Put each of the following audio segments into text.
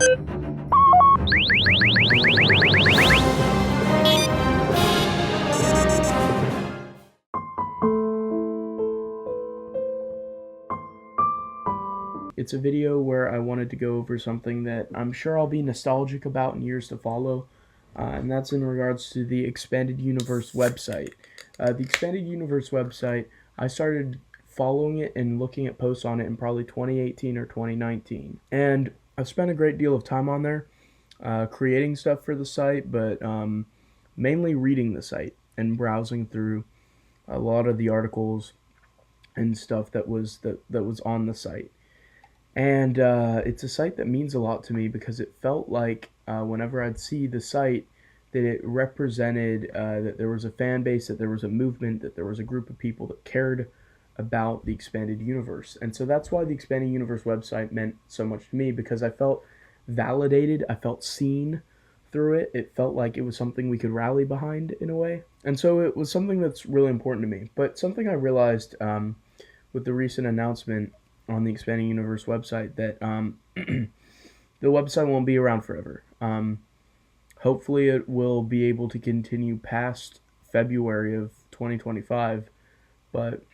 It's a video where I wanted to go over something that I'm sure I'll be nostalgic about in years to follow, and that's in regards to the Expanded Universe website. The Expanded Universe website, I started following it and looking at posts on it in probably 2018 or 2019, and I've spent a great deal of time on there, creating stuff for the site, but mainly reading the site and browsing through a lot of the articles and stuff that was on the site. And it's a site that means a lot to me because it felt like whenever I'd see the site, that it represented that there was a fan base, that there was a movement, that there was a group of people that cared about the expanded universe. And so that's why the expanded universe website meant so much to me, because I felt validated, I felt seen through it. It felt like it was something we could rally behind in a way. And so it was something that's really important to me. But something I realized with the recent announcement on the Expanding Universe website that the website won't be around forever. Hopefully, it will be able to continue past February of 2025, but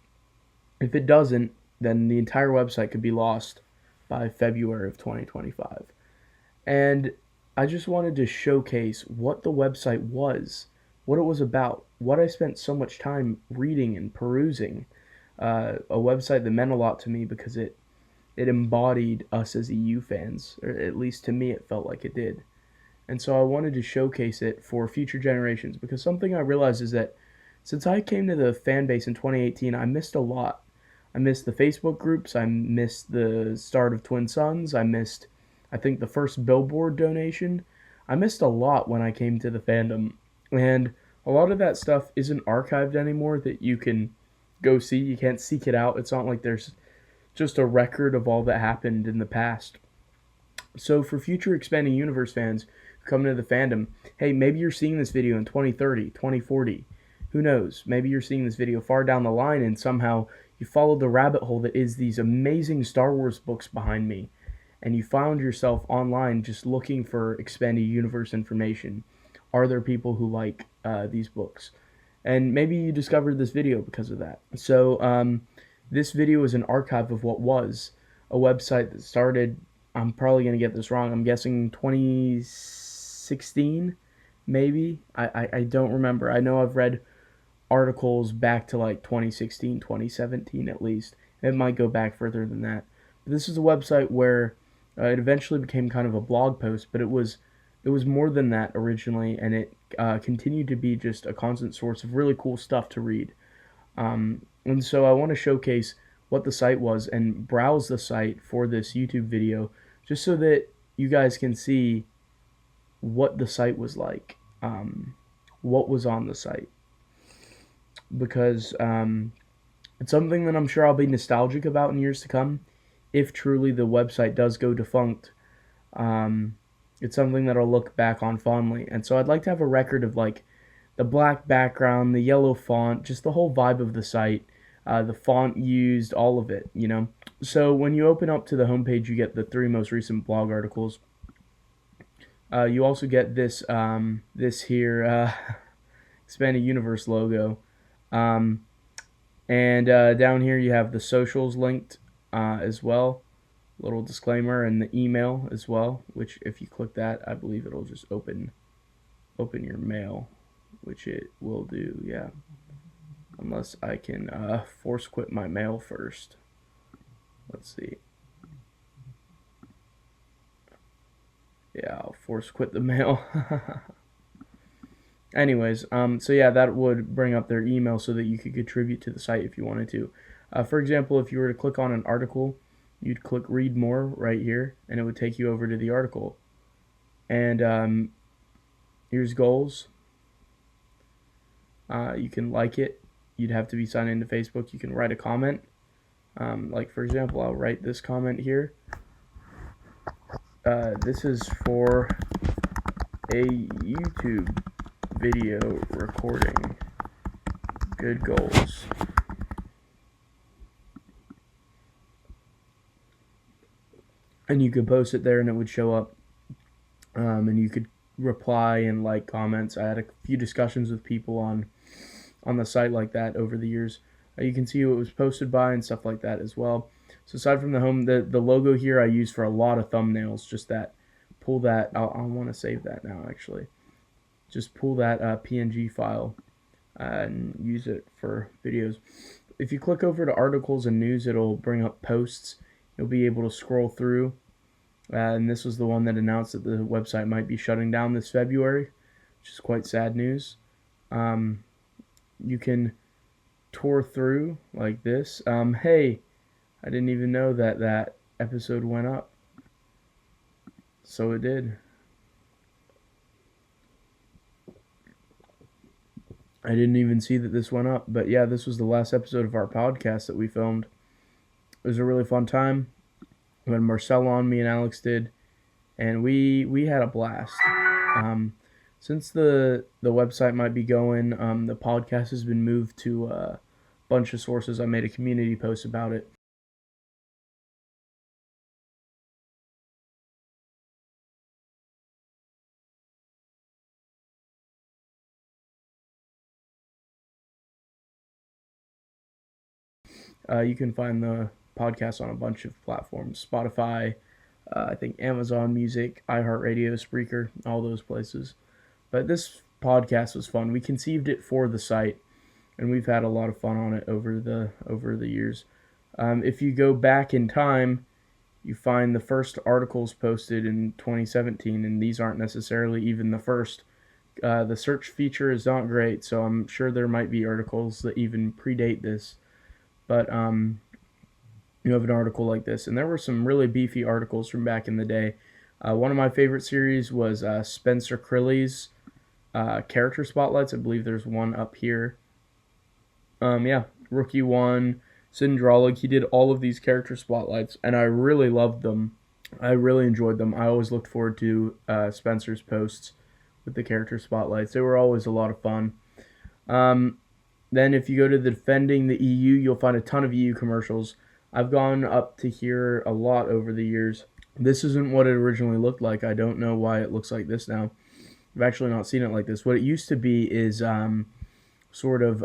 if it doesn't, then the entire website could be lost by February of 2025. And I just wanted to showcase what the website was, what it was about, what I spent so much time reading and perusing. A website that meant a lot to me because it embodied us as EU fans, or at least to me it felt like it did. And so I wanted to showcase it for future generations, because something I realized is that since I came to the fan base in 2018, I missed a lot. I missed the Facebook groups, I missed the start of Twin Suns, I missed, I think, the first Billboard donation. I missed a lot when I came to the fandom. And a lot of that stuff isn't archived anymore that you can go see. You can't seek it out. It's not like there's just a record of all that happened in the past. So for future Expanding Universe fans who come into the fandom, hey, maybe you're seeing this video in 2030, 2040. Who knows? Maybe you're seeing this video far down the line and somehow you followed the rabbit hole that is these amazing Star Wars books behind me, and you found yourself online just looking for Expanding Universe information. Are there people who like these books? And maybe you discovered this video because of that. So this video is an archive of what was a website that started, I'm probably going to get this wrong, I'm guessing 2016, maybe? I don't remember. I know I've read articles back to like 2016, 2017 at least. It might go back further than that. But this is a website where it eventually became kind of a blog post, but it was more than that originally, and it continued to be just a constant source of really cool stuff to read. And so I want to showcase what the site was and browse the site for this YouTube video, just so that you guys can see what the site was like, what was on the site. Because it's something that I'm sure I'll be nostalgic about in years to come, if truly the website does go defunct. It's something that I'll look back on fondly. And so I'd like to have a record of like the black background, the yellow font, just the whole vibe of the site, the font used, all of it, you know. So when you open up to the homepage, you get the 3 most recent blog articles. You also get this this here Expanded Universe logo. And down here you have the socials linked as well. Little disclaimer, and the email as well, which if you click that, I believe it'll just open your mail, which it will do, yeah. Unless I can force quit my mail first. Let's see. Yeah, I'll force quit the mail. Anyways, so yeah, that would bring up their email so that you could contribute to the site if you wanted to. For example, if you were to click on an article, you'd click read more right here, and it would take you over to the article. And here's goals. You can like it. You'd have to be signed into Facebook. You can write a comment. Like, for example, I'll write this comment here. This is for a YouTube video recording. Good goals. And you could post it there and it would show up and you could reply and like comments. I had a few discussions with people on the site like that over the years. You can see who it was posted by and stuff like that as well. So aside from the home, the logo here I use for a lot of thumbnails. Just that, pull that. I want to save that now actually. Just pull that PNG file and use it for videos. If you click over to articles and news, it'll bring up posts. You'll be able to scroll through. And this was the one that announced that the website might be shutting down this February, which is quite sad news. You can tour through like this. Hey, I didn't even know that that episode went up. So it did. I didn't even see that this went up. But yeah, this was the last episode of our podcast that we filmed. It was a really fun time. We had Marcel on, me and Alex did, and we had a blast. Since the website might be going, the podcast has been moved to a bunch of sources. I made a community post about it. You can find the podcast on a bunch of platforms: Spotify, I think Amazon Music, iHeartRadio, Spreaker, all those places. But this podcast was fun. We conceived it for the site, and we've had a lot of fun on it over the years. If you go back in time, you find the first articles posted in 2017, and these aren't necessarily even the first. The search feature is not great, so I'm sure there might be articles that even predate this. But you have an article like this, and there were some really beefy articles from back in the day. One of my favorite series was Spencer Crilly's character spotlights. I believe there's one up here. Yeah, Rookie One, Syndralig. He did all of these character spotlights, and I really loved them. I really enjoyed them. I always looked forward to Spencer's posts with the character spotlights. They were always a lot of fun. Then if you go to the Defending the EU, you'll find a ton of EU commercials. I've gone up to here a lot over the years. This isn't what it originally looked like. I don't know why it looks like this now. I've actually not seen it like this. What it used to be is sort of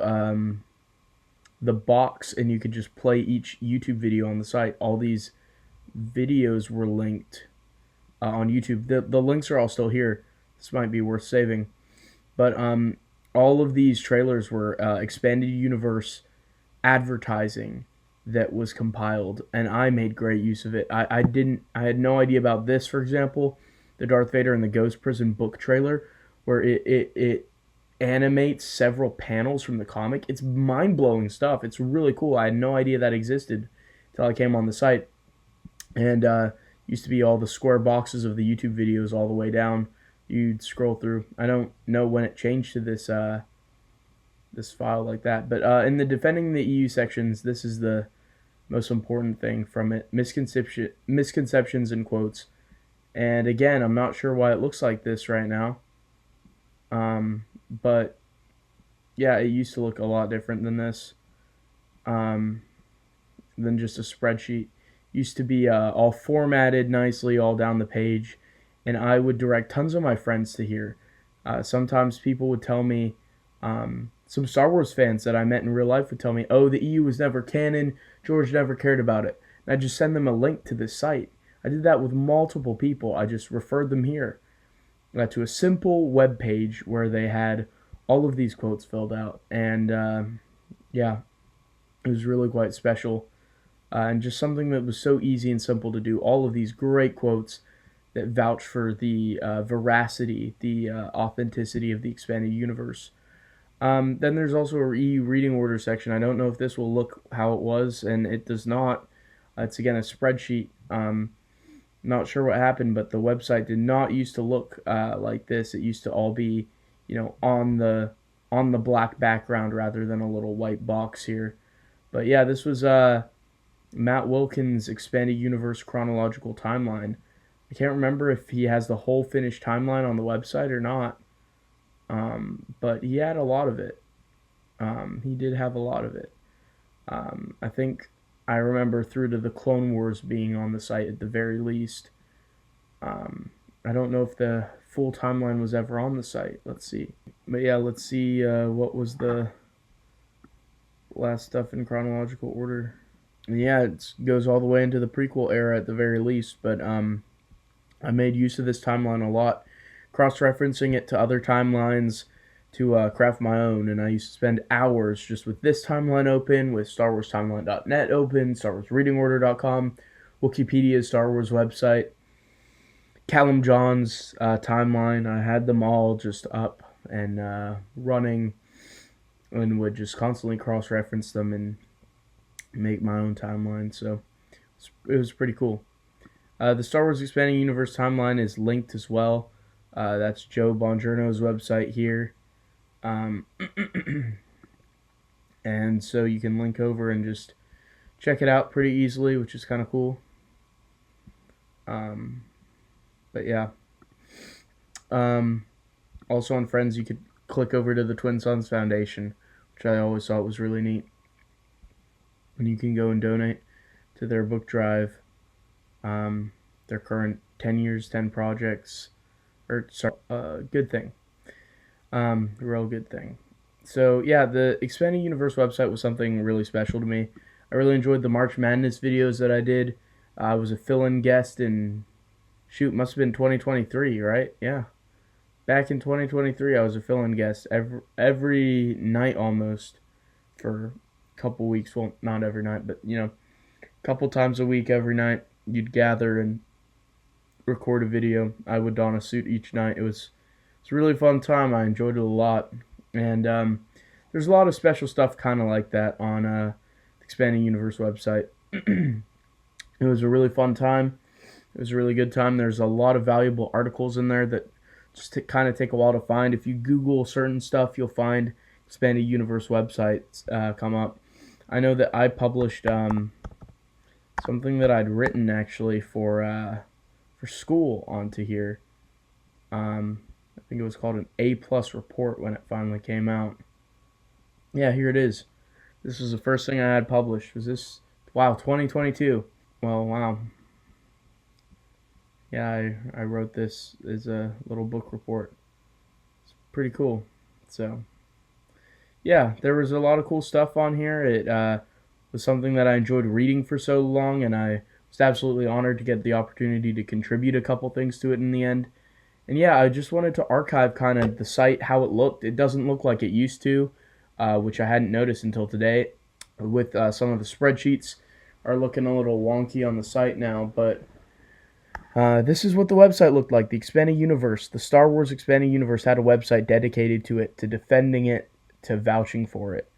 the box, and you could just play each YouTube video on the site. All these videos were linked on YouTube. The links are all still here. This might be worth saving. But all of these trailers were expanded universe advertising that was compiled, and I made great use of it. I had no idea about this, for example, the Darth Vader and the Ghost Prison book trailer, where it animates several panels from the comic. It's mind-blowing stuff. It's really cool. I had no idea that existed until I came on the site. And used to be all the square boxes of the YouTube videos all the way down. You'd scroll through. I don't know when it changed to this file like that. But in the Defending the EU sections, this is the most important thing from it. Misconceptions in quotes. And again, I'm not sure why it looks like this right now. But yeah, it used to look a lot different than this. Than just a spreadsheet. Used to be all formatted nicely all down the page. And I would direct tons of my friends to here. Sometimes people would tell me, some Star Wars fans that I met in real life would tell me, oh, the EU was never canon, George never cared about it. And I'd just send them a link to this site. I did that with multiple people. I just referred them here to a simple web page where they had all of these quotes filled out. And yeah, it was really quite special. And just something that was so easy and simple to do. All of these great quotes that vouch for the veracity, the authenticity of the expanded universe. Then there's also a EU reading order section. I don't know if this will look how it was, and it does not. It's again a spreadsheet. Not sure what happened, but the website did not used to look like this. It used to all be, on the black background rather than a little white box here. But yeah, this was Matt Wilkins' Expanded Universe Chronological Timeline. I can't remember if he has the whole finished timeline on the website or not, but he had a lot of it. He did have a lot of it. I think I remember through to the Clone Wars being on the site at the very least. I don't know if the full timeline was ever on the site. Let's see. But yeah, let's see what was the last stuff in chronological order. And yeah, it goes all the way into the prequel era at the very least, but I made use of this timeline a lot, cross-referencing it to other timelines to craft my own, and I used to spend hours just with this timeline open, with StarWarsTimeline.net open, StarWarsReadingOrder.com, Wikipedia's Star Wars website, Callum John's timeline. I had them all just up and running, and would just constantly cross-reference them and make my own timeline. So it was pretty cool. The Star Wars Expanding Universe timeline is linked as well. That's Joe Bongiorno's website here. And so you can link over and just check it out pretty easily, which is kind of cool. But yeah. Also on Friends, you could click over to the Twin Suns Foundation, which I always thought was really neat. And you can go and donate to their book drive. Their current 10 years, 10 projects, or sorry, good thing. Real good thing. So yeah, the Expanding Universe website was something really special to me. I really enjoyed the March Madness videos that I did. I was a fill-in guest in, must have been 2023, right? Yeah. Back in 2023, I was a fill-in guest every night almost for a couple weeks. Well, not every night, but a couple times a week, every night you'd gather and record a video. I would don a suit each night. It's a really fun time. I enjoyed it a lot, and there's a lot of special stuff kind of like that on the Expanding Universe website. It was a really fun time. It was a really good time. There's a lot of valuable articles in there that just kind of take a while to find. If you Google certain stuff, you'll find Expanded Universe websites come up. I know that I published something that I'd written actually for school onto here. I think it was called an A+ report when it finally came out. Yeah, here it is. This was the first thing I had published. Was this? Wow, 2022. Well, wow. Yeah, I wrote this as a little book report. It's pretty cool. So, yeah, there was a lot of cool stuff on here. It was something that I enjoyed reading for so long, and I was absolutely honored to get the opportunity to contribute a couple things to it in the end. And yeah, I just wanted to archive kind of the site, how it looked. It doesn't look like it used to, which I hadn't noticed until today. With some of the spreadsheets are looking a little wonky on the site now, but this is what the website looked like. The Expanding Universe, the Star Wars Expanding Universe had a website dedicated to it, to defending it, to vouching for it.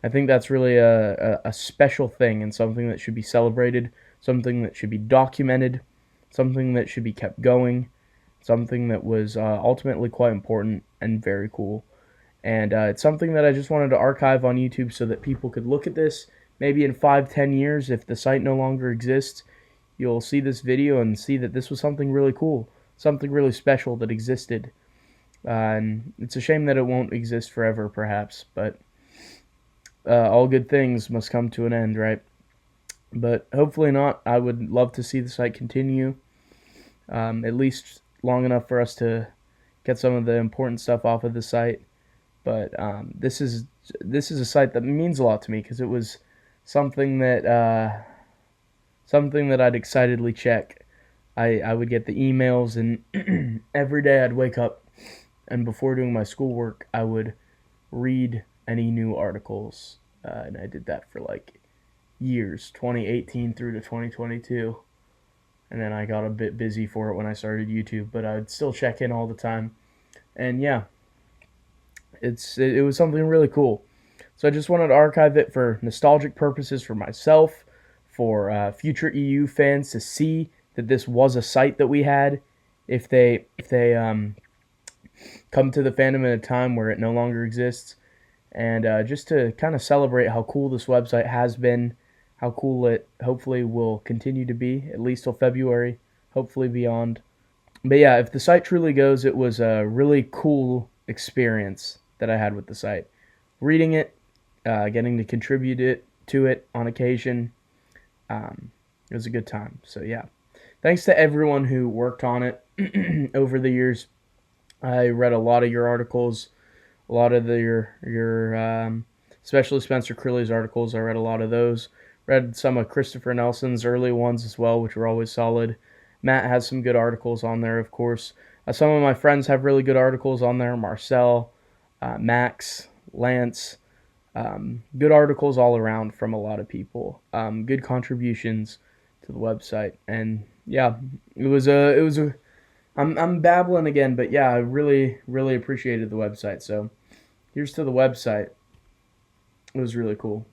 I think that's really a special thing and something that should be celebrated, something that should be documented, something that should be kept going, something that was ultimately quite important and very cool. And it's something that I just wanted to archive on YouTube so that people could look at this. Maybe in 5-10 years, if the site no longer exists, you'll see this video and see that this was something really cool, something really special that existed. And it's a shame that it won't exist forever, perhaps, but all good things must come to an end, right? But hopefully not. I would love to see the site continue, at least long enough for us to get some of the important stuff off of the site. But this is a site that means a lot to me because it was something that I'd excitedly check. I would get the emails, and every day I'd wake up, and before doing my schoolwork, I would read any new articles, and I did that for like years, 2018 through to 2022, and then I got a bit busy for it when I started YouTube, but I'd still check in all the time, and yeah. It was something really cool. So I just wanted to archive it for nostalgic purposes for myself, for future EU fans to see that this was a site that we had. If they come to the fandom at a time where it no longer exists, and just to kind of celebrate how cool this website has been, how cool it hopefully will continue to be, at least till February, hopefully beyond. But yeah, if the site truly goes, it was a really cool experience that I had with the site. Reading it, getting to contribute to it on occasion, it was a good time. So yeah, thanks to everyone who worked on it. over the years. I read a lot of your articles, a lot of your especially Spencer Crilley's articles. I read a lot of those. Read some of Christopher Nelson's early ones as well, which were always solid. Matt has some good articles on there, of course. Some of my friends have really good articles on there. Marcel, Max, Lance. Good articles all around from a lot of people. Good contributions to the website, and yeah, it was a. I'm babbling again, but yeah, I really appreciated the website. So here's to the website. It was really cool.